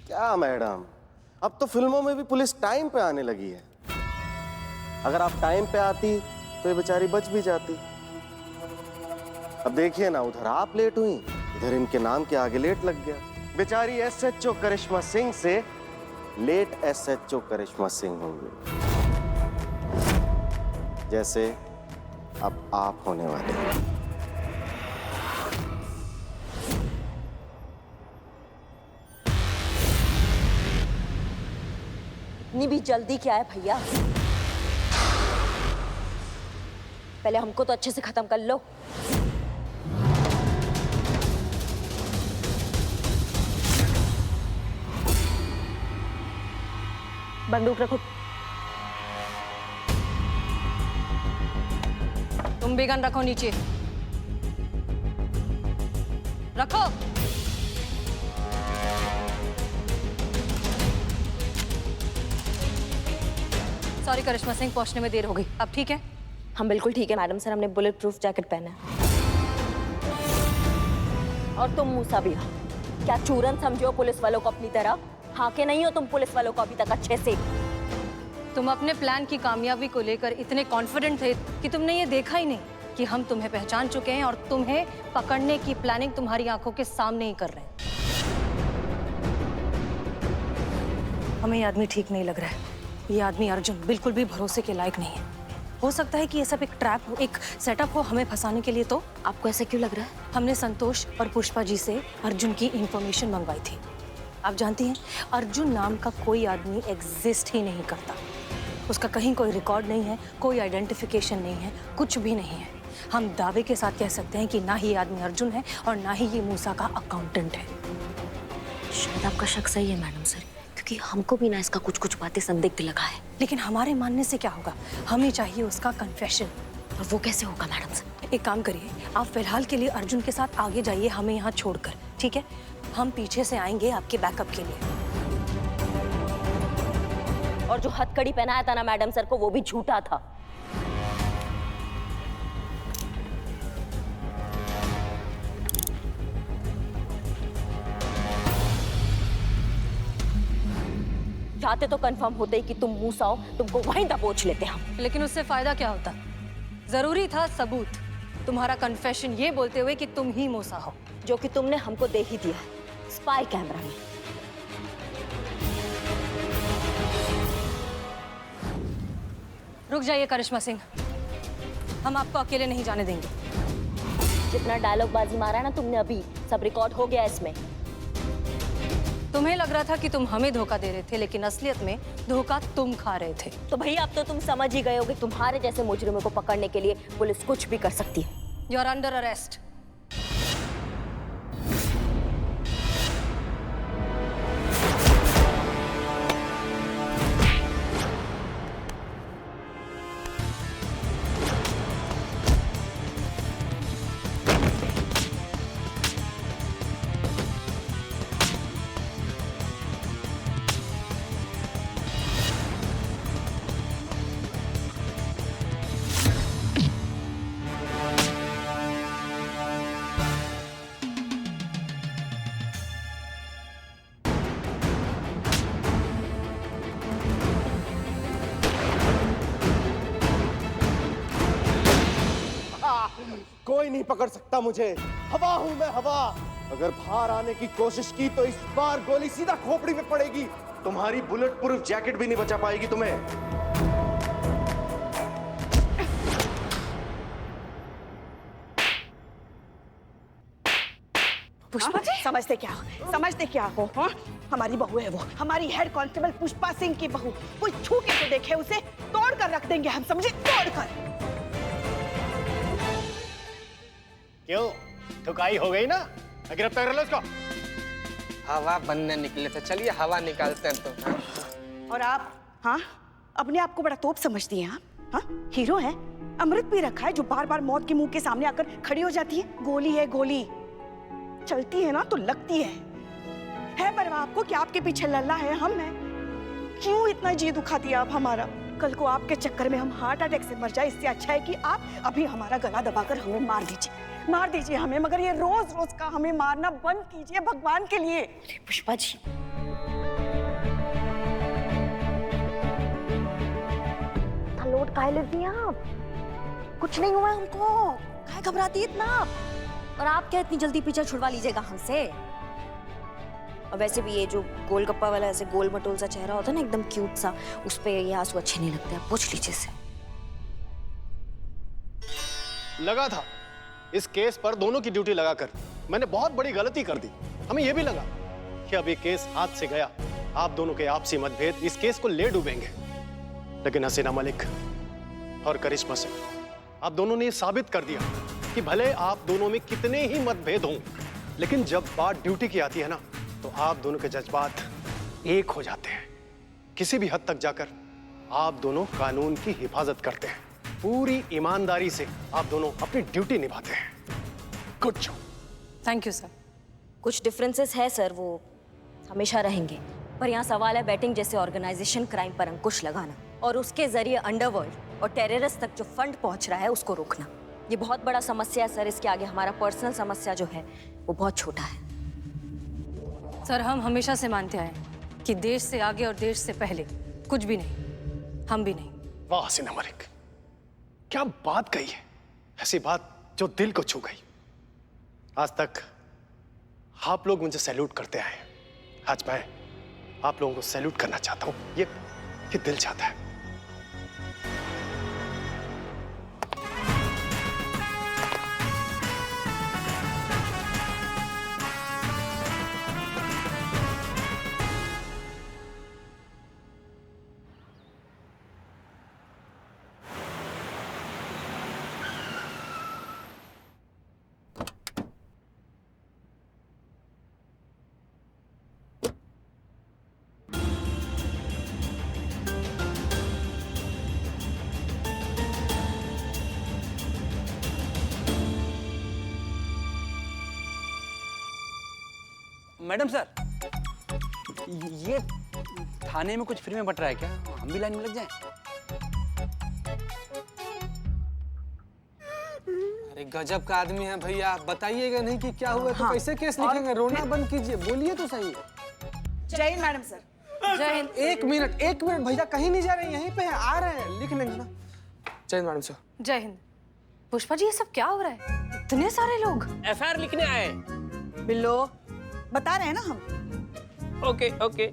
क्या मैडम, अब तो फिल्मों में भी पुलिस टाइम पे आने लगी है। अगर आप टाइम पे आती तो ये बेचारी बच भी जाती। अब देखिए ना, उधर आप लेट हुई, इधर इनके नाम के आगे लेट लग गया। बेचारी एसएचओ करिश्मा सिंह से लेट एसएचओ करिश्मा सिंह होंगे, जैसे अब आप होने वाले हैं। इतनी भी जल्दी क्या है भैया? पहले हमको तो अच्छे से खत्म कर लो। बंदूक रखो। तुम भी गन रखो नीचे। रखो। सॉरी करिश्मा सिंह, पहुंचने में देर हो गई। अब ठीक है? हम बिल्कुल ठीक है मैडम सर, हमने बुलेट प्रूफ जैकेट पहना है। और तुम मूसा भैया, क्या चूरन समझो पुलिस वालों को अपनी तरह? हाँ के नहीं हो तुम पुलिस वालों को अभी तक अच्छे से? तुम अपने प्लान की कामयाबी को लेकर इतने कॉन्फिडेंट थे कि तुमने ये देखा ही नहीं कि हम तुम्हें पहचान चुके हैं और तुम्हें पकड़ने की प्लानिंग तुम्हारी आंखों के सामने ही कर रहे हैं। हमें ये आदमी ठीक नहीं लग रहा है। ये आदमी अर्जुन बिल्कुल भी भरोसे के लायक नहीं है। हो सकता है कि ये सब एक ट्रैप हो, एक सेटअप हो हमें फंसाने के लिए। तो आपको ऐसा क्यों लग रहा है? हमने संतोष और पुष्पा जी से अर्जुन की इंफॉर्मेशन मंगवाई थी। आप जानती हैं, अर्जुन नाम का कोई आदमी एग्जिस्ट ही नहीं करता। उसका कहीं कोई रिकॉर्ड नहीं है, कोई आइडेंटिफिकेशन नहीं है, कुछ भी नहीं है। हम दावे के साथ कह सकते हैं कि ना ही ये आदमी अर्जुन है और ना ही ये मूसा का अकाउंटेंट है। शायद आपका शक सही है मैडम सर, क्योंकि हमको भी ना इसका कुछ कुछ बातें संदिग्ध लगा है। लेकिन हमारे मानने से क्या होगा? हमें चाहिए उसका कन्फेशन। और वो कैसे होगा मैडम सर? एक काम करिए, आप फिलहाल के लिए अर्जुन के साथ आगे जाइए, हमें यहाँ छोड़कर, ठीक है? हम पीछे से आएंगे आपके बैकअप के लिए। और जो हथकड़ी पहनाया था ना मैडम सर को, वो भी झूठा था। चाहते तो कंफर्म होते ही कि तुम मूसा हो, तुमको वहीं दबोच लेते हम। लेकिन उससे फायदा क्या होता? जरूरी था सबूत, तुम्हारा कन्फेशन ये बोलते हुए कि तुम ही मूसा हो, जो कि तुमने हमको दे ही दिया, स्पाई कैमरा में। रुक जाइए करिश्मा सिंह, हम आपको अकेले नहीं जाने देंगे। जितना डायलॉग बाजी मारा है ना तुमने अभी, सब रिकॉर्ड हो गया इसमें। तुम्हें लग रहा था कि तुम हमें धोखा दे रहे थे, लेकिन असलियत में धोखा तुम खा रहे थे। तो भैया अब तो तुम समझ ही गए होगे, तुम्हारे जैसे मुजरिमों को पकड़ने के लिए पुलिस कुछ भी कर सकती है। You are under arrest. कोई नहीं पकड़ सकता मुझे, हवा हूं मैं, हवा। अगर बाहर आने की कोशिश की तो इस बार गोली सीधा खोपड़ी पे पड़ेगी। तुम्हारी बुलेट प्रूफ जैकेट भी नहीं बचा पाएगी तुम्हें। पुष्पा समझते क्या हो? हाँ? हमारी बहू है वो, हमारी हेड कांस्टेबल पुष्पा सिंह की बहू। कोई छू के तो देखे उसे, तोड़ कर रख देंगे हम, समझे? तोड़ कर। क्यों, ठुकाई हो गई ना? गिरफ्तार कर लो इसको। हवा बनने निकले थे, चलिए हवा निकालते हैं तो। और आप, हाँ, अपने आप को बड़ा तोप समझती हैं आप? हाँ, हीरो है, अमृत पी रखा है जो बार बार मौत के मुंह के सामने आकर खड़ी हो जाती है। गोली है गोली, चलती है ना तो लगती है परवाह आपको कि आपके पीछे लल्ला है, हम हैं। क्यों इतना जी दुखा दिया आप हमारा? कल को आपके चक्कर में हम हार्ट अटैक से मर जाए, इससे अच्छा है कि आप अभी हमारा गला दबाकर हमें मार दीजिए हमें, मगर ये रोज रोज का हमें मारना बंद कीजिए भगवान के लिए। पुष्पा जी, लोट काहे लेती हैं आप? कुछ नहीं हुआ है हमको, काहे घबराती है इतना आप? और आप क्या इतनी जल्दी पीछे छुड़वा लीजिएगा हमसे? और वैसे भी ये जो गोलगप्पा वाला ऐसे गोल मटोल सा चेहरा होता है ना, एकदम क्यूट सा, उस पे ये आंसू अच्छे नहीं लगते। आप पूछ लीजिए से। लगा था इस केस पर दोनों की ड्यूटी लगाकर मैंने बहुत बड़ी गलती कर दी। हमें यह भी लगा कि अब ये केस हाथ से गया, आप दोनों के आपसी मतभेद इस केस को ले डूबेंगे। लेकिन हसीना मलिक और करिश्मा सिंह, आप दोनों ने ये साबित कर दिया कि भले आप दोनों में कितने ही मतभेद हों, लेकिन जब बात ड्यूटी की आती है ना, तो आप दोनों के जज्बात एक हो जाते हैं। किसी भी हद तक जाकर आप दोनों कानून की हिफाजत करते हैं, पूरी ईमानदारी से आप दोनों अपनी ड्यूटी निभाते हैं। Good job. Thank you sir. कुछ डिफरेंसेस है सर, वो हमेशा रहेंगे, पर यहाँ सवाल है बैटिंग जैसे ऑर्गेनाइजेशन क्राइम पर अंकुश लगाना और उसके जरिए अंडरवर्ल्ड और टेररिस्ट तक जो फंड पहुंच रहा है उसको रोकना। ये बहुत बड़ा समस्या है सर, इसके आगे हमारा पर्सनल समस्या जो है वो बहुत छोटा है। सर, हम हमेशा से मानते आए कि देश से आगे और देश से पहले कुछ भी नहीं, हम भी नहीं। वाह हसीना मलिक, क्या बात कही है, ऐसी बात जो दिल को छू गई। आज तक आप लोग मुझे सैल्यूट करते आए हैं, आज मैं आप लोगों को सैल्यूट करना चाहता हूं। ये दिल चाहता है। मैडम सर, ये थाने में कुछ फ्री में बट रहा है क्या? हम भी लाइन में लग जाएं? अरे गजब का आदमी है भैया, आप बताइएगा नहीं कि क्या हुआ तो कैसे केस लिखेंगे? रोना बंद कीजिए, बोलिए तो सही। जय हिंद मैडम सर। जय हिंद। एक मिनट भैया, कहीं नहीं जा रहे हैं, यहीं पे हैं, आ रहे हैं, लिख लेंगे ना। जय हिंद मैडम सर। जय हिंद। पुष्पा जी, ये सब क्या हो रहा है? इतने सारे लोग। एफआईआर लिखने आए। बिल्लो, बता रहे हैं ना हम। ओके।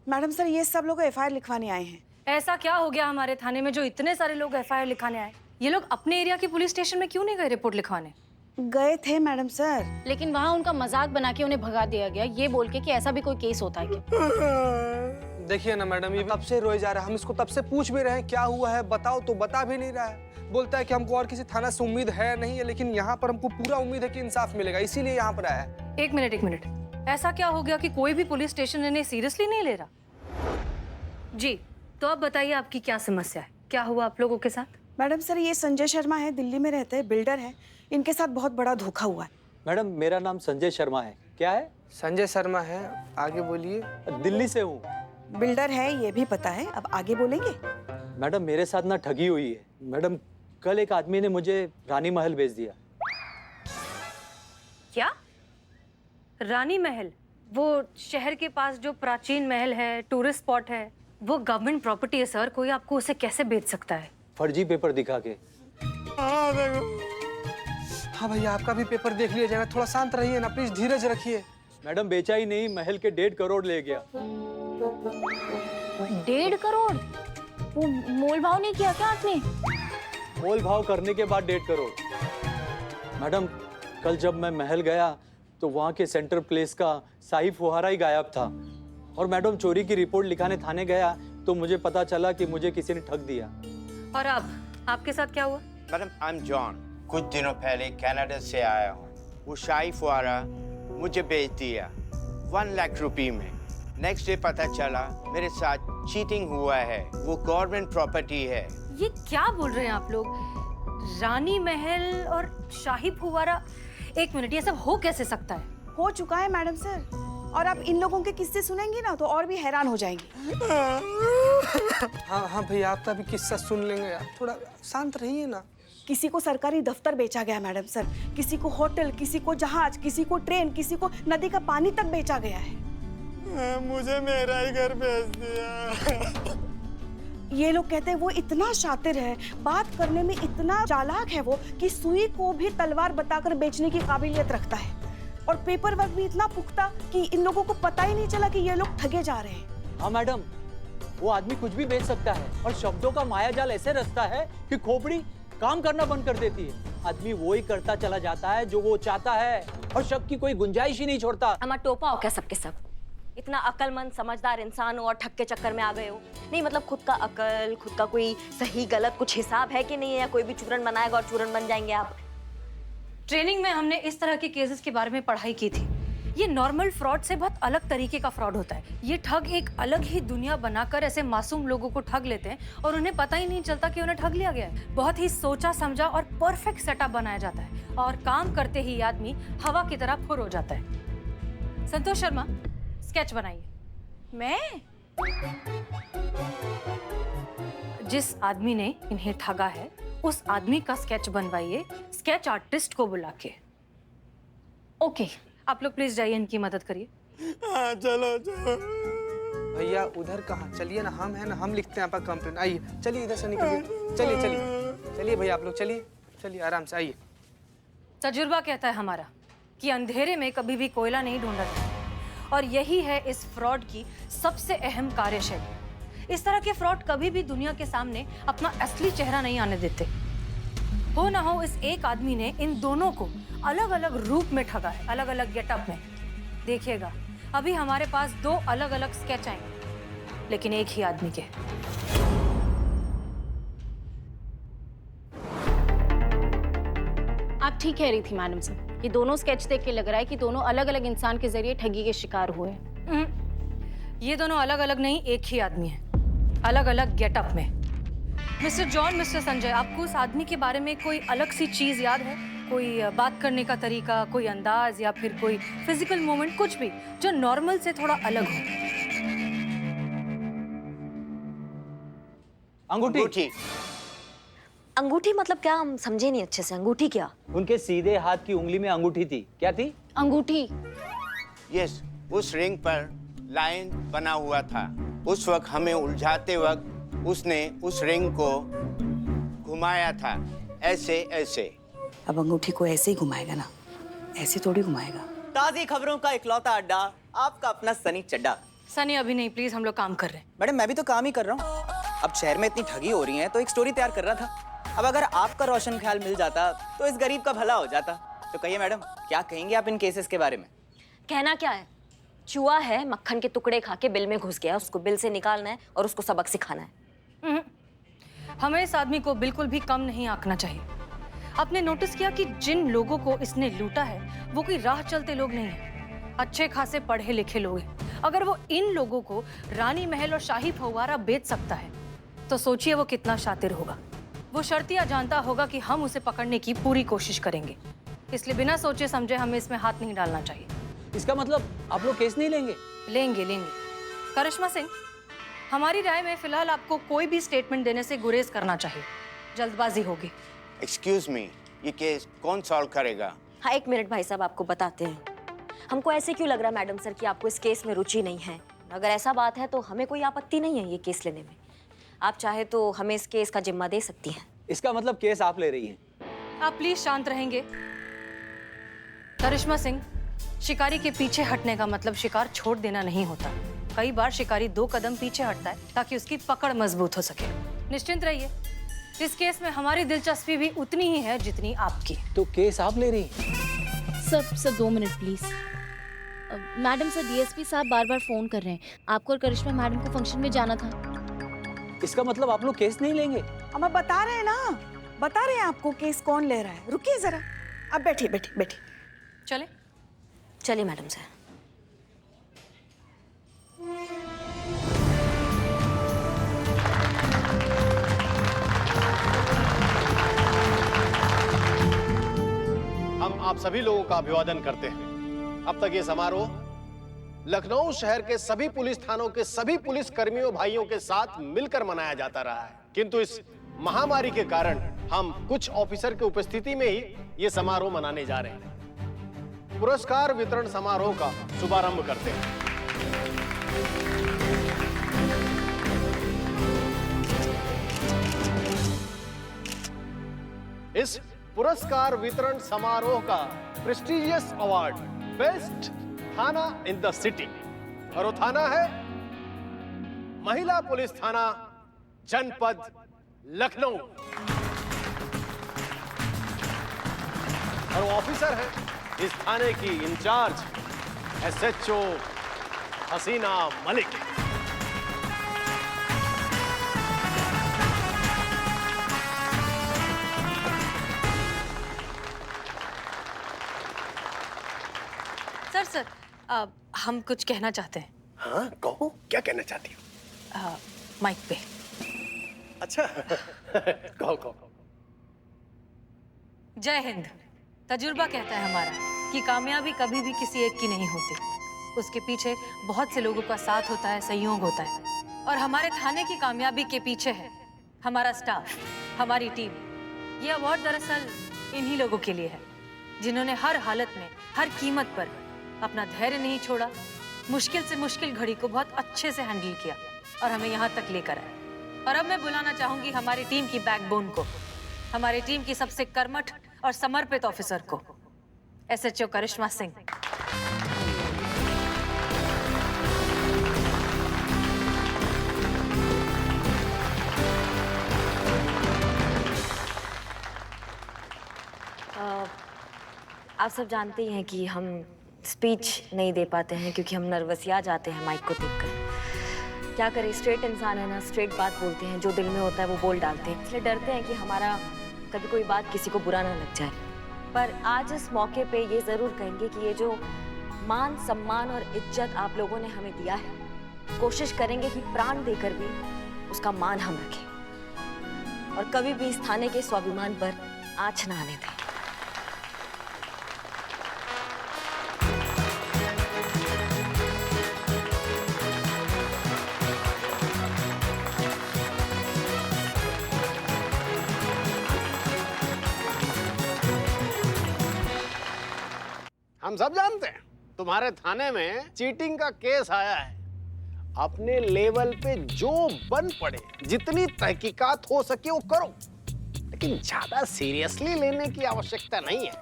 मैडम सर, ये सब लोग एफआईआर लिखवाने आए हैं। ऐसा क्या हो गया हमारे थाने में जो इतने सारे लोग एफआईआर लिखाने आए? ये लोग अपने एरिया की पुलिस स्टेशन में क्यों नहीं गए रिपोर्ट लिखवाने? गए थे मैडम सर, लेकिन वहाँ उनका मजाक बना के उन्हें भगा दिया गया, ये बोल के कि ऐसा भी कोई केस होता है क्या? देखिए ना मैडम, ये तब से रोए जा रहा है, हम इसको तब से पूछ भी रहे हैं क्या हुआ है, बताओ तो बता भी नहीं रहा है। बोलता है कि हमको और किसी थाना से उम्मीद है नहीं है, लेकिन यहाँ पर हमको पूरा उम्मीद है कि इंसाफ मिलेगा, इसीलिए यहाँ पर आया है। एक मिनट, ऐसा क्या हो गया कि कोई भी पुलिस स्टेशन इन्हें सीरियसली नहीं ले रहा? जी, तो अब बताइए आपकी क्या समस्या है, क्या हुआ आप लोगों के साथ? मैडम सर, ये संजय शर्मा है, दिल्ली में रहते हैं, बिल्डर है, इनके साथ बहुत बड़ा धोखा हुआ है। मैडम, मेरा नाम संजय शर्मा है। क्या है? संजय शर्मा है, आगे बोलिए। दिल्ली से हूँ। बिल्डर है ये भी पता है, अब आगे बोलेंगे? मैडम, मेरे साथ ना ठगी हुई है। मैडम, कल एक आदमी ने मुझे रानी महल भेज दिया। क्या? रानी महल? वो शहर के पास जो प्राचीन महल है, टूरिस्ट स्पॉट है, वो गवर्नमेंट प्रॉपर्टी है सर, कोई आपको उसे कैसे बेच सकता है? फर्जी पेपर दिखा के। हाँ भैया, आपका भी पेपर देख लिया जाएगा, थोड़ा शांत रहिए ना प्लीज, धीरज रखिए। मैडम, बेचा ही नहीं, महल के 1.5 करोड़ ले गया। 1.5 करोड़? वो मोल भाव नहीं किया क्या आपने? मोल भाव करने के बाद 1.5 करोड़। मैडम, कल जब मैं महल गया तो वहाँ के सेंटर प्लेस का शाही फुहारा ही गायब था। और मैडम, चोरी की रिपोर्ट लिखाने थाने गया तो मुझे पता चला कि मुझे किसी ने ठग दिया। और अब आपके साथ क्या हुआ? मैडम, आई एम जॉन, कुछ दिनों पहले कनाडा से आया हूँ। वो शाही फुआरा मुझे बेच दिया 1 लाख रुपए में। नेक्स्ट डे पता चला मेरे साथ चीटिंग हुआ है, वो गवर्नमेंट प्रॉपर्टी है। ये क्या बोल रहे हैं आप लोग? रानी महल और शाही फुवारा, एक मिनट, ये सब हो कैसे सकता है? हो चुका है मैडम सर, और आप इन लोगों के किस्से सुनेंगी ना तो और भी हैरान हो जाएंगी। हाँ हाँ भैया, आपका भी किस्सा सुन लेंगे यार, थोड़ा शांत रहिए ना। किसी को सरकारी दफ्तर बेचा गया मैडम सर, किसी को होटल, किसी को जहाज, किसी को ट्रेन, किसी को नदी का पानी तक बेचा गया है। मुझे मेरा ही घर भेज दिया। ये लोग कहते हैं वो इतना शातिर है, बात करने में इतना चालाक है वो कि सुई को भी तलवार बताकर बेचने की काबिलियत रखता है, और पेपर वर्क भी इतना पुख्ता कि इन लोगों को पता ही नहीं चला कि ये लोग ठगे जा रहे हैं। हाँ मैडम, वो आदमी कुछ भी बेच सकता है और शब्दों का मायाजाल ऐसे रचता है कि खोपड़ी काम करना बंद कर देती है। आदमी वो ही करता चला जाता है जो वो चाहता है और शक की कोई गुंजाइश ही नहीं छोड़ता। अमा टोपा हो क्या सबके सब? इतना अक्लमंद समझदार इंसान हो और ठग के चक्कर में आ गए हो? नहीं मतलब खुद का अकल, खुद का कोई सही गलत कुछ हिसाब है कि नहीं है? या कोई भी चूरन बनाएगा और चूरन बन जाएंगे आप? ट्रेनिंग में हमने इस तरह के केसेस के बारे में पढ़ाई की थी। ये नॉर्मल फ्रॉड से बहुत अलग तरीके का फ्रॉड होता है। ये ठग एक अलग ही दुनिया बनाकर ऐसे मासूम लोगों को ठग लेते हैं और उन्हें पता ही नहीं चलता कि उन्हें ठग लिया गया है। बहुत ही सोचा समझा और परफेक्ट सेटअप बनाया जाता है और काम करते ही आदमी हवा की तरह फुर हो जाता है। संतोष शर्मा, स्केच बनाइए। मैं? जिस आदमी ने इन्हें ठगा है उस आदमी का स्केच बनवाइए, स्केच आर्टिस्ट को बुला के। ओके, आप लोग प्लीज जाइए, इनकी मदद करिए। हाँ, चलो चलो। भैया उधर कहाँ, चलिए ना, हम है ना, हम लिखते हैं आपका कंप्लेंट। आइए, चलिए इधर से निकलिए, चलिए चलिए चलिए भैया, आप लोग चलिए चलिए, आराम से आइए। तजुर्बा कहता है हमारा कि अंधेरे में कभी भी कोयला नहीं ढूंढा जाता, और यही है इस फ्रॉड की सबसे अहम कार्यशैली। इस तरह के फ्रॉड कभी भी दुनिया के सामने अपना असली चेहरा नहीं आने देते। हो ना हो, इस एक आदमी ने इन दोनों को अलग अलग रूप में ठगा है, अलग अलग गेटअप में। देखिएगा, अभी हमारे पास 2 अलग अलग स्केच आएंगे, लेकिन एक ही आदमी के। आप ठीक कह रही थी मैडम से, ये दोनों स्केच देख के लग रहा है कि दोनों अलग अलग इंसान के जरिए ठगी के शिकार हुए हैं। ये दोनों अलग अलग नहीं, एक ही आदमी है, अलग अलग गेटअप में। मिस्टर जॉन, मिस्टर संजय, आपको उस आदमी के बारे में कोई अलग सी चीज याद है? कोई बात करने का तरीका, कोई अंदाज, या फिर कोई फिजिकल मूवमेंट, कुछ भी जो नॉर्मल से थोड़ा अलग हो? अंगूठी। अंगूठी मतलब क्या? हम समझे नहीं अच्छे से। अंगूठी क्या? उनके सीधे हाथ की उंगली में अंगूठी थी। क्या थी? अंगूठी। यस, उस रिंग पर लाइन बना हुआ था। उस वक्त हमें उलझाते वक्त उसने उस रिंग को घुमाया था, ऐसे ऐसे। अब अंगूठी को ऐसे ही घुमाएगा ना, ऐसे थोड़ी घुमाएगा। ताज़ी खबरों का इकलौता अड्डा, आपका अपना सनी चड्डा। सनी, अभी नहीं प्लीज, हम लोग काम कर रहे हैं। मैडम, मैं भी तो काम ही कर रहा हूँ। अब शहर में इतनी ठगी हो रही है तो एक स्टोरी तैयार कर रहा था। अब अगर आपका रोशन ख्याल मिल जाता तो इस गरीब का भला हो जाता। तो कहिए मैडम, क्या कहेंगे आप इन केसेस के बारे में? कहना क्या है? चूहा है, मक्खन के टुकड़े खा के बिल में घुस गया, उसको बिल से निकालना है और उसको सबक सिखाना है। हमें इस आदमी को बिल्कुल भी कम नहीं आंकना चाहिए। आपने नोटिस किया कि जिन लोगों को इसने लूटा है वो कोई राह चलते लोग नहीं हैं, अच्छे खासे पढ़े लिखे लोग हैं। अगर वो इन लोगों को रानी महल और शाही फव्वारा बेच सकता है तो सोचिए वो कितना शातिर होगा। वो शर्तिया जानता होगा कि हम उसे पकड़ने की पूरी कोशिश करेंगे, इसलिए बिना सोचे समझे हमें इसमें हाथ नहीं डालना चाहिए। इसका मतलब आप लोग केस नहीं लेंगे? लेंगे। करिश्मा सिंह, हमारी राय में फिलहाल आपको कोई भी स्टेटमेंट देने से गुरेज करना चाहिए, जल्दबाजी होगी। एक्सक्यूज मी, ये केस कौन सॉल्व करेगा? हाँ, 1 मिनट भाई साहब, आपको बताते हैं। हमको ऐसे क्यों लग रहा है मैडम सर कि आपको इस केस में रुचि नहीं है? अगर ऐसा बात है तो हमें कोई आपत्ति नहीं है ये केस लेने में। आप चाहे तो हमें इस केस का जिम्मा दे सकती हैं। इसका मतलब केस आप ले रही हैं? आप प्लीज शांत रहेंगे? करिश्मा सिंह, शिकारी के पीछे हटने का मतलब शिकार छोड़ देना नहीं होता। कई बार शिकारी 2 कदम पीछे हटता है ताकि उसकी पकड़ मजबूत हो सके। निश्चिंत रहिए, इस केस में हमारी दिलचस्पी भी उतनी ही है जितनी आपकी। तो केस आप ले रही हैं? Sir 2 minute please. Madam sir, DSP साहब बार बार फोन कर रहे हैं। आपको और करिश्मा मैडम को फंक्शन में जाना था। इसका मतलब आप लोग केस नहीं लेंगे? हम बता रहे हैं ना, बता रहे हैं आपको केस कौन ले रहा है। रुकिए जरा, अब बैठिए बैठिए बैठिए। चले? चलिए मैडम सर। हम आप सभी लोगों का अभिवादन करते हैं। अब तक ये समारोह लखनऊ शहर के सभी पुलिस थानों के सभी पुलिस कर्मियों भाइयों के साथ मिलकर मनाया जाता रहा है, किंतु इस महामारी के कारण हम कुछ ऑफिसर की उपस्थिति में ही ये समारोह मनाने जा रहे हैं। पुरस्कार वितरण समारोह का शुभारंभ करते हैं। इस पुरस्कार वितरण समारोह का प्रेस्टिजियस अवार्ड बेस्ट थाना इन द सिटी, और वो थाना है महिला पुलिस थाना जनपद लखनऊ, और वो ऑफिसर है इस थाने की इंचार्ज SHO हसीना मलिक। सर हम कुछ कहना चाहते हैं। हाँ कहो, क्या कहना चाहती हो? माइक पे। अच्छा कहो कहो। जय हिंद। तजुर्बा कहता है हमारा कि कामयाबी कभी भी किसी एक की नहीं होती, उसके पीछे बहुत से लोगों का साथ होता है, सहयोग होता है, और हमारे थाने की कामयाबी के पीछे है हमारा स्टाफ, हमारी टीम। ये अवार्ड दरअसल इन्हीं लोगों के लिए है जिन्होंने हर हालत में, हर कीमत पर अपना धैर्य नहीं छोड़ा, मुश्किल से मुश्किल घड़ी को बहुत अच्छे से हैंडल किया और हमें यहाँ तक लेकर आए। और अब मैं बुलाना चाहूंगी हमारी टीम की बैकबोन को, हमारी टीम की सबसे कर्मठ और समर्पित ऑफिसर को, SHO करिश्मा सिंह। आप सब जानते ही हैं कि हम स्पीच नहीं दे पाते हैं क्योंकि हम नर्वसिया जाते हैं माइक को देखकर। क्या करें, स्ट्रेट इंसान है ना, स्ट्रेट बात बोलते हैं, जो दिल में होता है वो बोल डालते हैं, इसलिए डरते हैं कि हमारा कभी कोई बात किसी को बुरा ना लग जाए। पर आज इस मौके पे ये ज़रूर कहेंगे कि ये जो मान सम्मान और इज्जत आप लोगों ने हमें दिया है, कोशिश करेंगे कि प्राण देकर भी उसका मान हम रखें और कभी भी इस थाने के स्वाभिमान पर आँच ना आने दें। हम सब जानते हैं तुम्हारे थाने में चीटिंग का केस आया है। अपने लेवल पे जो बन पड़े, जितनी तहकीकात हो सके वो करो, लेकिन ज्यादा सीरियसली लेने की आवश्यकता नहीं है।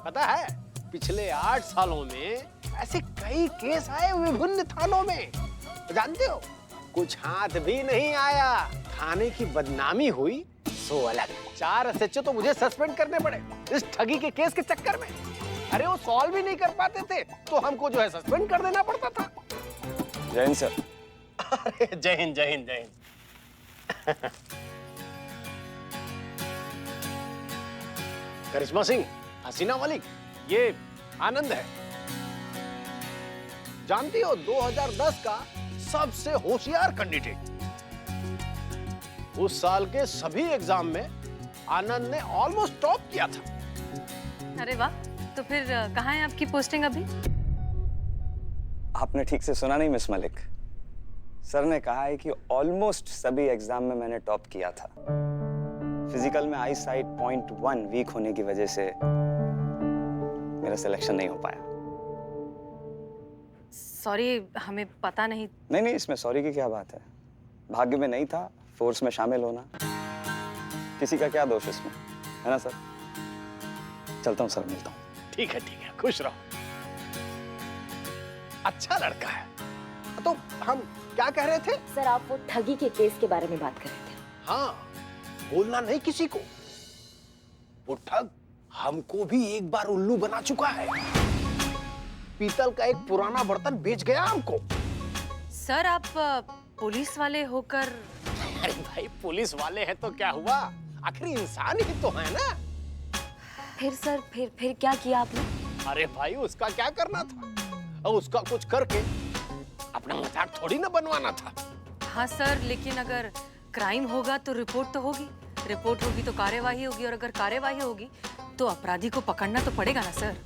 पता है, पिछले 8 सालों में ऐसे कई केस आए विभिन्न थानों में, तो जानते हो कुछ हाथ भी नहीं आया, थाने की बदनामी हुई सो अलग। 4 SHO तो मुझे सस्पेंड करने पड़े इस ठगी के केस के चक्कर में। अरे वो सॉल्व भी नहीं कर पाते थे तो हमको जो है सस्पेंड कर देना पड़ता था। जय हिंद सर। अरे जय हिंद जय हिंद जय हिंद। करिश्मा सिंह, हसीना मलिक, ये आनंद है। जानती हो 2010 का सबसे होशियार कैंडिडेट। उस साल के सभी एग्जाम में आनंद ने ऑलमोस्ट टॉप किया था। अरे वाह, तो फिर कहाँ है आपकी पोस्टिंग अभी? आपने ठीक से सुना नहीं मिस मलिक, सर ने कहा है कि ऑलमोस्ट सभी एग्जाम में मैंने टॉप किया था। फिजिकल में आई साइट 0.1 वीक होने की वजह से मेरा सिलेक्शन नहीं हो पाया। सॉरी, हमें पता नहीं। नहीं, इसमें सॉरी की क्या बात है, भाग्य में नहीं था फोर्स में शामिल होना, किसी का क्या दोष इसमें, है ना सर? चलता हूँ सर, मिलता हूँ। ठीक है, खुश रहो। अच्छा लड़का है। तो हम क्या कह रहे थे? सर, आप वो ठगी के केस के बारे में बात कर रहे थे। हाँ, बोलना नहीं किसी को। वो ठग हमको भी एक बार उल्लू बना चुका है। पीतल का एक पुराना बर्तन बेच गया हमको। सर, आप पुलिस वाले होकर? अरे भाई, पुलिस वाले हैं तो क्या हुआ, आखिर इंसान ही तो है ना। फिर सर, फिर क्या किया आपने? अरे भाई उसका क्या करना था, और उसका कुछ करके अपना मजाक थोड़ी ना बनवाना था। हाँ सर, लेकिन अगर क्राइम होगा तो रिपोर्ट तो होगी, रिपोर्ट होगी तो कार्यवाही होगी, और अगर कार्यवाही होगी तो अपराधी को पकड़ना तो पड़ेगा ना सर।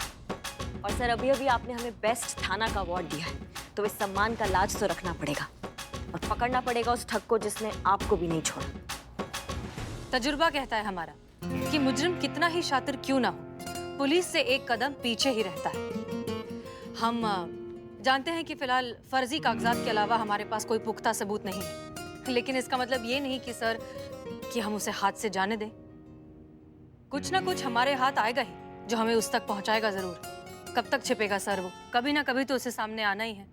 और सर अभी अभी आपने हमें बेस्ट थाना का अवार्ड दिया है, तो इस सम्मान का लाज तो रखना पड़ेगा और पकड़ना पड़ेगा उस ठग को जिसने आपको भी नहीं छोड़ा। तजुर्बा कहता है हमारा कि मुजरिम कितना ही शातिर क्यों ना हो, पुलिस से एक कदम पीछे ही रहता है। हम जानते हैं कि फिलहाल फर्जी कागजात के अलावा हमारे पास कोई पुख्ता सबूत नहीं है, लेकिन इसका मतलब ये नहीं कि सर कि हम उसे हाथ से जाने दें। कुछ ना कुछ हमारे हाथ आएगा ही जो हमें उस तक पहुंचाएगा जरूर। कब तक छिपेगा सर वो? कभी ना कभी तो उसे सामने आना ही है।